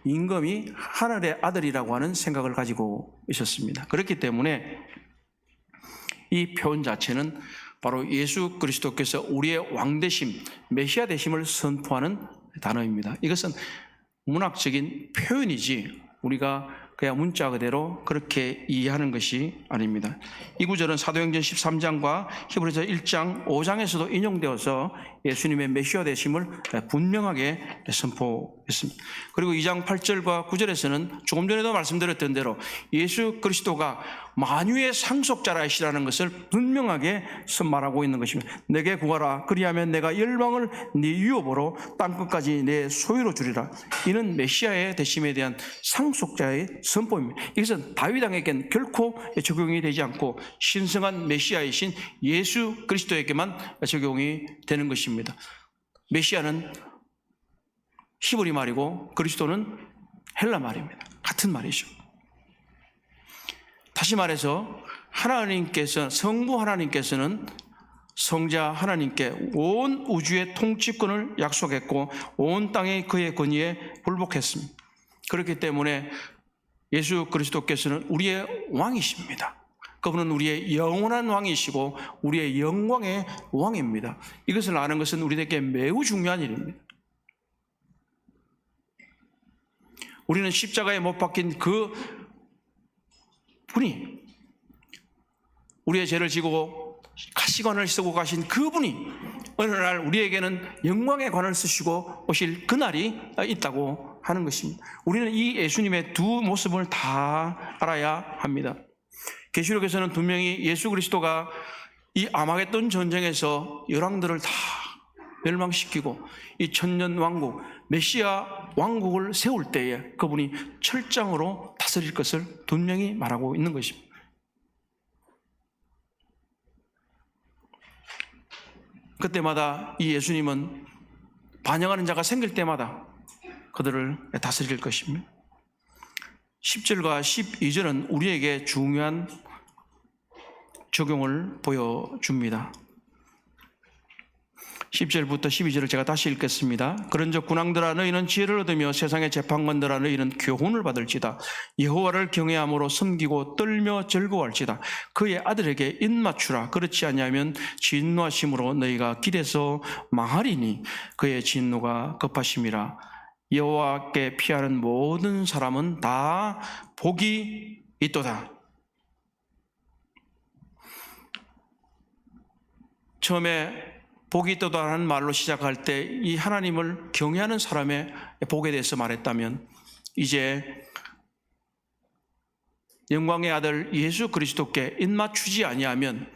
임금이 하늘의 아들이라고 하는 생각을 가지고 있었습니다. 그렇기 때문에 이 표현 자체는 바로 예수 그리스도께서 우리의 왕되심, 메시아 되심을 선포하는 단어입니다. 이것은 문학적인 표현이지 우리가 그냥 문자 그대로 그렇게 이해하는 것이 아닙니다. 이 구절은 사도행전 13장과 히브리서 1장 5장에서도 인용되어서 예수님의 메시아 되심을 분명하게 선포했습니다. 그리고 2장 8절과 9절에서는 조금 전에도 말씀드렸던 대로 예수 그리스도가 만유의 상속자라시라는 것을 분명하게 말하고 있는 것입니다. 내게 구하라 그리하면 내가 열방을 네 유업으로 땅끝까지 내 소유로 주리라. 이는 메시아의 되심에 대한 상속자의 선포입니다. 이것은 다윗 왕에게는 결코 적용이 되지 않고 신성한 메시아이신 예수 그리스도에게만 적용이 되는 것입니다. 메시아는 히브리 말이고 그리스도는 헬라 말입니다. 같은 말이죠. 다시 말해서 성부 하나님께서는 성자 하나님께 온 우주의 통치권을 약속했고 온 땅의 그의 권위에 굴복했습니다. 그렇기 때문에 예수 그리스도께서는 우리의 왕이십니다. 그분은 우리의 영원한 왕이시고 우리의 영광의 왕입니다. 이것을 아는 것은 우리에게 매우 중요한 일입니다. 우리는 십자가에 못 박힌 그 분이, 우리의 죄를 지고 가시관을 쓰고 가신 그분이 어느 날 우리에게는 영광의 관을 쓰시고 오실 그날이 있다고 하는 것입니다. 우리는 이 예수님의 두 모습을 다 알아야 합니다. 계시록에서는 분명히 예수 그리스도가 이 아마겟돈 전쟁에서 열왕들을 다 멸망시키고 이 천년 왕국, 메시아 왕국을 세울 때에 그분이 철장으로 다스릴 것을 분명히 말하고 있는 것입니다. 그때마다 이 예수님은 반영하는 자가 생길 때마다 그들을 다스릴 것입니다. 10절과 12절은 우리에게 중요한 적용을 보여줍니다. 10절부터 12절을 제가 다시 읽겠습니다. 그런즉 군왕들아 너희는 지혜를 얻으며 세상의 재판관들아 너희는 교훈을 받을지다. 여호와를 경외함으로 섬기고 떨며 즐거워할지다. 그의 아들에게 입맞추라. 그렇지 아니하면 진노하심으로 너희가 길에서 망하리니 그의 진노가 급하심이라. 여호와께 피하는 모든 사람은 다 복이 있도다. 처음에 복이 있도다라는 말로 시작할 때 이 하나님을 경외하는 사람의 복에 대해서 말했다면 이제 영광의 아들 예수 그리스도께 입맞추지 아니하면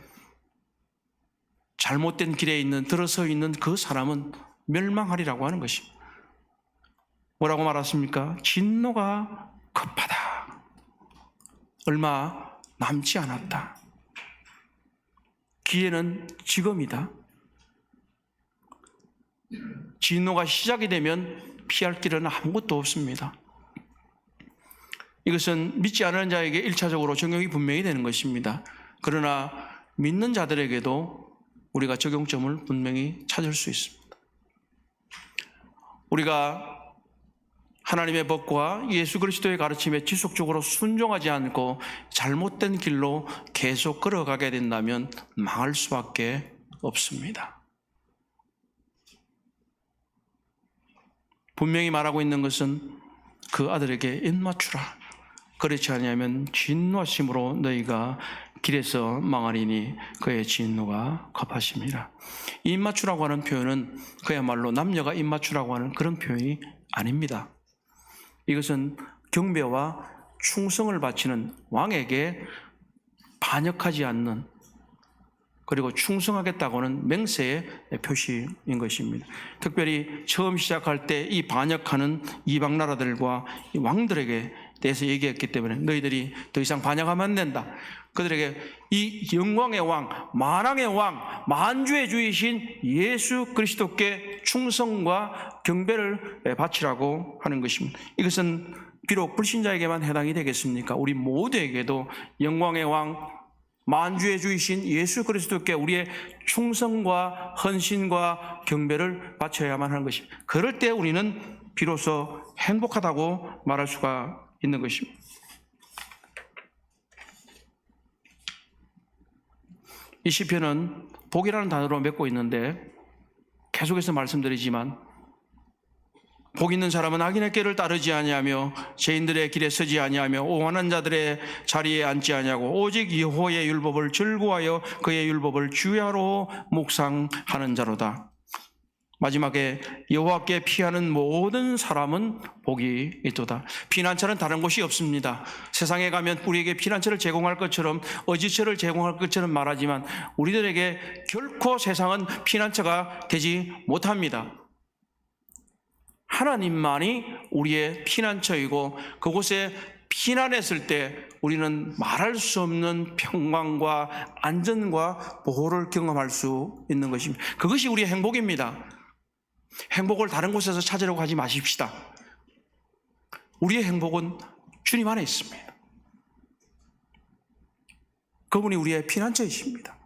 잘못된 길에 들어서 있는 그 사람은 멸망하리라고 하는 것입니다. 뭐라고 말했습니까? 진노가 급하다. 얼마 남지 않았다. 기회는 지금이다. 진노가 시작이 되면 피할 길은 아무것도 없습니다. 이것은 믿지 않는 자에게 1차적으로 적용이 분명히 되는 것입니다. 그러나 믿는 자들에게도 우리가 적용점을 분명히 찾을 수 있습니다. 우리가 하나님의 법과 예수 그리스도의 가르침에 지속적으로 순종하지 않고 잘못된 길로 계속 걸어가게 된다면 망할 수밖에 없습니다. 분명히 말하고 있는 것은 그 아들에게 입맞추라. 그렇지 않으면 진노하심으로 너희가 길에서 망하리니 그의 진노가 급하심이라. 입맞추라고 하는 표현은 그야말로 남녀가 입맞추라고 하는 그런 표현이 아닙니다. 이것은 경배와 충성을 바치는 왕에게 반역하지 않는, 그리고 충성하겠다고는 맹세의 표시인 것입니다. 특별히 처음 시작할 때 이 반역하는 이방 나라들과 이 왕들에게 대해서 얘기했기 때문에 너희들이 더 이상 반역하면 안 된다. 그들에게 이 영광의 왕, 만왕의 왕, 만주의 주이신 예수 그리스도께 충성과 경배를 바치라고 하는 것입니다. 이것은 비록 불신자에게만 해당이 되겠습니까? 우리 모두에게도 영광의 왕, 만주의 주이신 예수 그리스도께 우리의 충성과 헌신과 경배를 바쳐야만 하는 것입니다. 그럴 때 우리는 비로소 행복하다고 말할 수가 있는 것입니다. 이 시편은 복이라는 단어로 맺고 있는데 계속해서 말씀드리지만, 복 있는 사람은 악인의 길을 따르지 아니하며 죄인들의 길에 서지 아니하며 오만한 자들의 자리에 앉지 아니하고 오직 여호와의 율법을 즐거워하여 그의 율법을 주야로 묵상하는 자로다. 마지막에 여호와께 피하는 모든 사람은 복이 있도다. 피난처는 다른 곳이 없습니다. 세상에 가면 우리에게 피난처를 제공할 것처럼, 어지처를 제공할 것처럼 말하지만 우리들에게 결코 세상은 피난처가 되지 못합니다. 하나님만이 우리의 피난처이고, 그곳에 피난했을 때 우리는 말할 수 없는 평강과 안전과 보호를 경험할 수 있는 것입니다. 그것이 우리의 행복입니다. 행복을 다른 곳에서 찾으려고 하지 마십시다. 우리의 행복은 주님 안에 있습니다. 그분이 우리의 피난처이십니다.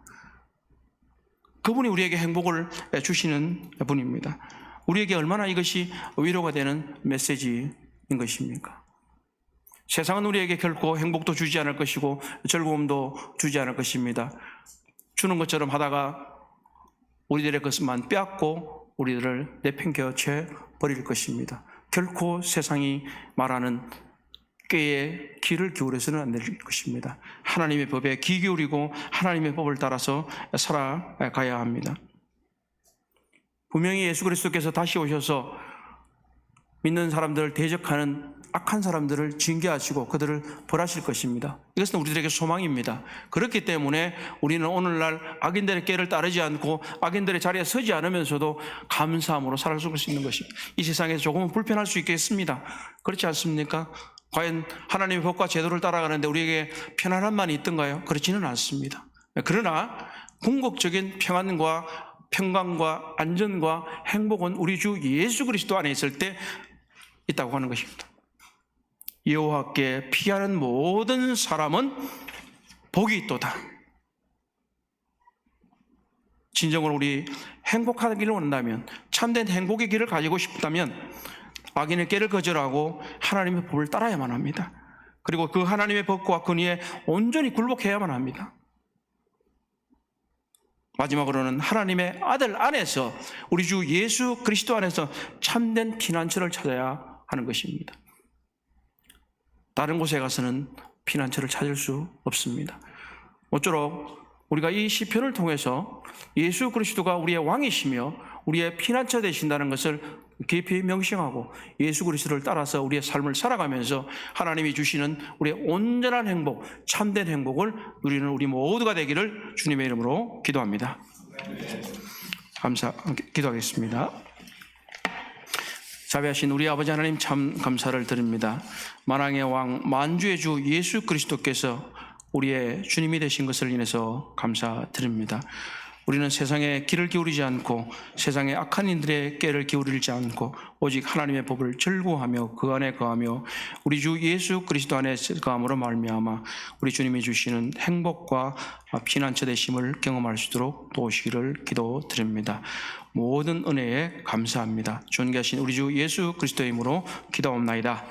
그분이 우리에게 행복을 주시는 분입니다. 우리에게 얼마나 이것이 위로가 되는 메시지인 것입니까? 세상은 우리에게 결코 행복도 주지 않을 것이고 즐거움도 주지 않을 것입니다. 주는 것처럼 하다가 우리들의 것만 빼앗고 우리들을 내팽겨 채 버릴 것입니다. 결코 세상이 말하는 꾀에 귀를 기울여서는 안 될 것입니다. 하나님의 법에 귀 기울이고 하나님의 법을 따라서 살아가야 합니다. 분명히 예수 그리스도께서 다시 오셔서 믿는 사람들을 대적하는 악한 사람들을 징계하시고 그들을 벌하실 것입니다. 이것은 우리들에게 소망입니다. 그렇기 때문에 우리는 오늘날 악인들의 꾀를 따르지 않고 악인들의 자리에 서지 않으면서도 감사함으로 살아갈 수 있는 것입니다. 이 세상에서 조금은 불편할 수 있겠습니다. 그렇지 않습니까? 과연 하나님의 법과 제도를 따라가는데 우리에게 편안함만 있던가요? 그렇지는 않습니다. 그러나 궁극적인 평강과 안전과 행복은 우리 주 예수 그리스도 안에 있을 때 있다고 하는 것입니다. 여호와께 피하는 모든 사람은 복이 있도다. 진정으로 우리 행복하기를 원한다면, 참된 행복의 길을 가지고 싶다면 악인의 꾀를 거절하고 하나님의 법을 따라야만 합니다. 그리고 그 하나님의 법과 권위에 온전히 굴복해야만 합니다. 마지막으로는 하나님의 아들 안에서, 우리 주 예수 그리스도 안에서 참된 피난처를 찾아야 하는 것입니다. 다른 곳에 가서는 피난처를 찾을 수 없습니다. 모쪼록 우리가 이 시편을 통해서 예수 그리스도가 우리의 왕이시며 우리의 피난처 되신다는 것을 깊이 명심하고 예수 그리스도를 따라서 우리의 삶을 살아가면서 하나님이 주시는 우리의 온전한 행복, 참된 행복을 누리는 우리 모두가 되기를 주님의 이름으로 기도합니다. 기도하겠습니다. 자비하신 우리 아버지 하나님, 참 감사를 드립니다. 만왕의 왕, 만주의 주 예수 그리스도께서 우리의 주님이 되신 것을 인해서 감사드립니다. 우리는 세상에 귀를 기울이지 않고 세상의 악한 인들의 꾀를 기울이지 않고 오직 하나님의 법을 즐거워하며 그 안에 거하며 우리 주 예수 그리스도 안에 거함으로 말미암아 우리 주님이 주시는 행복과 피난처 되심을 경험할 수 있도록 도우시기를 기도드립니다. 모든 은혜에 감사합니다. 존귀하신 우리 주 예수 그리스도의 이름으로 기도옵나이다.